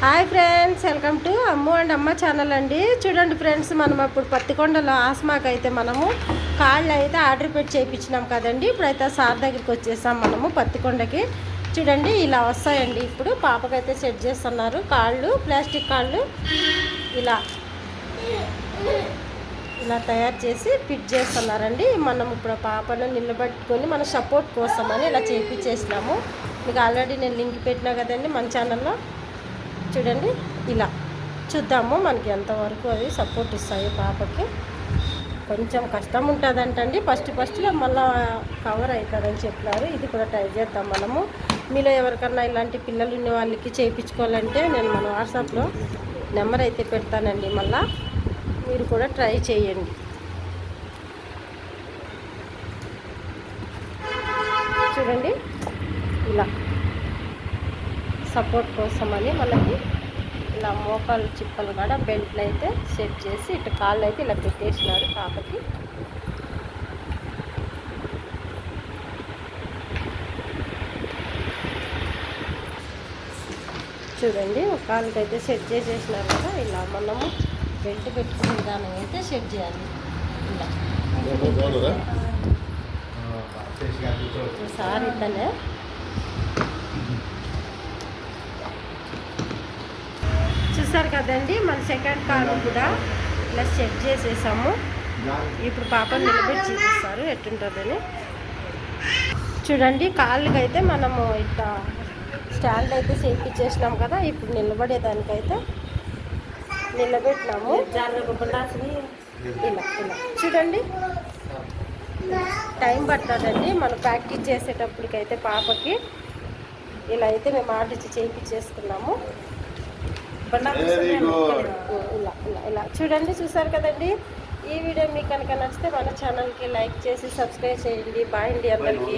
Hi friends, welcome to Ammu and అమ్మ channel అండి. చూడండి ఫ్రెండ్స్, మనం ఇప్పుడు పత్తికొండలో ఆస్మాకి అయితే మనము కాళ్ళు అయితే ఆర్డర్ పెట్టి చేయించినాం కదండి. ఇప్పుడైతే సార్ దగ్గరికి వచ్చేసాం మనము పత్తికొండకి. చూడండి ఇలా వస్తాయండి. ఇప్పుడు పాపకైతే సెట్ చేస్తున్నారు కాళ్ళు, ప్లాస్టిక్ కాళ్ళు ఇలా ఇలా తయారు చేసి ఫిట్ చేస్తున్నారండి. మనం ఇప్పుడు పాపను నిలబెట్టుకొని మన సపోర్ట్ కోసమని ఇలా చేయించేసినాము. మీకు ఆల్రెడీ నేను లింక్ పెట్టినా కదండి మన ఛానల్లో. చూడండి ఇలా చూద్దాము మనకి ఎంతవరకు అవి సపోర్ట్ ఇస్తాయి. పాపకి కొంచెం కష్టం ఉంటుందంటండి. ఫస్ట్లో మళ్ళీ కవర్ అవుతుందని చెప్పినారు. ఇది కూడా ట్రై చేద్దాం మనము. మీలో ఎవరికన్నా ఇలాంటి పిల్లలు ఉన్న వాళ్ళకి చేయించుకోవాలంటే నేను మన వాట్సాప్లో నెంబర్ అయితే పెడతానండి. మళ్ళీ మీరు కూడా ట్రై చేయండి. చూడండి ఇలా సపోర్ట్ కోసమని మనకి ఇలా మోకాలు చిప్పలు కూడా బెల్ట్లు అయితే సెట్ చేసి ఇటు కాళ్ళు అయితే ఇలా పెట్టేసినారు పాపకి. చూడండి ఒక కాళ్ళకి అయితే సెట్ చేసేసినారు కదా. ఇలా మనము బెల్ట్ పెట్టుకునే విధానం అయితే సెట్ చేయాలి. ఇలా సార్ ఇతనే చూసారు కదండి. మన సెకండ్ కాలు కూడా ఇలా సెట్ చేసేసాము. ఇప్పుడు పాపను నిలబెట్టి చూపిస్తారు ఎట్టుంటుందని. చూడండి కాళ్ళకి అయితే మనము ఇట్లా స్టాండ్ అయితే చేయించేసినాం కదా. ఇప్పుడు నిలబడేదానికైతే నిలబెట్టినాము. ఇలా ఇలా చూడండి టైం పడుతుందండి మనం ప్రాక్టీస్ చేసేటప్పటికైతే పాపకి. ఇలా అయితే మేము ఆర్డర్ ఇచ్చి చేయించేసుకున్నాము. ఇలా ఇలా ఇలా చూడండి. చూసారు కదండి. ఈ వీడియో మీకు కనుక నచ్చితే మన ఛానల్కి లైక్ చేసి సబ్స్క్రైబ్ చేయండి. బాయ్ అండి అందరికీ.